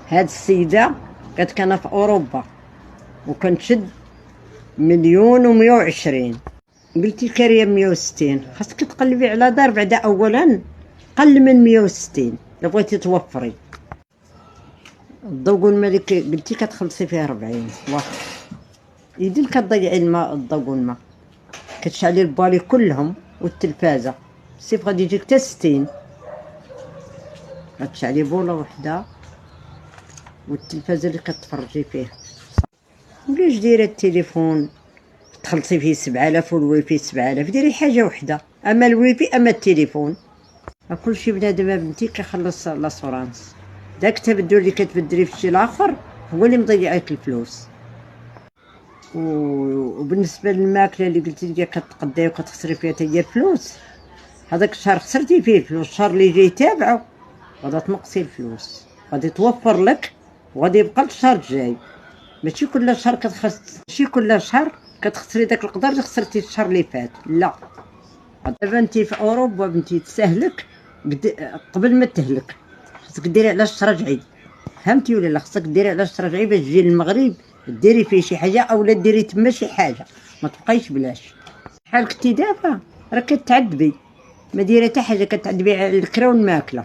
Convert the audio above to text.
هاد السيدة كانت في أوروبا وكنتشد 1,120,000. قلتي كاريه 160، خاصك تقلبي على دار بعدا أولا قل من 160 إلا بغيتي توفري. الضوء الملك قلتي كتخلصي فيه 40 واخا يدين كتضيعي الماء الضوء والماء، كتشعلي البالي كلهم والتلفازة السيف غادي يجيك حتى 60. غتشعلي بولة وحدة والتلفازة اللي كتفرجي فيه. ولاش دايره التليفون تخلصي فيه 7000 والويفي 7000، ديري حاجة وحدة، أما الويفي أما التليفون. كلشي بنادم بنتي كيخلص لاسورانس، داك التبدل اللي كتبدلي في الشي لاخر هو اللي مضيعك الفلوس. وبالنسبة للماكلة اللي قلتي لي كتقضيها وكتخسري فيها حتى هي الفلوس، هذاك الشهر خسرتي فيه الفلوس، الشهر اللي جاي تابعو غادا تنقصي الفلوس، غادي توفر لك وغادي يبقى الشهر الجاي. ماشي كل شهر ماشي كل شهر كتخسري داك القدر اللي خسرتي الشهر اللي فات، لا. دابا انتي في اوروبا بنتي تستهلك قبل ما تهلك، خاصك ديري على الشهر الجاي، فهمتي ولا لا؟ خاصك ديري على الشهر الجاي باش تجي للمغرب ديري فيه شي حاجه اولا ديري تما شي حاجه، ما تبقايش بلاش. بحال كنتي دابا راه كتعذبي، ما دايره حتى حاجه، كتعذبي على الكرا والماكله.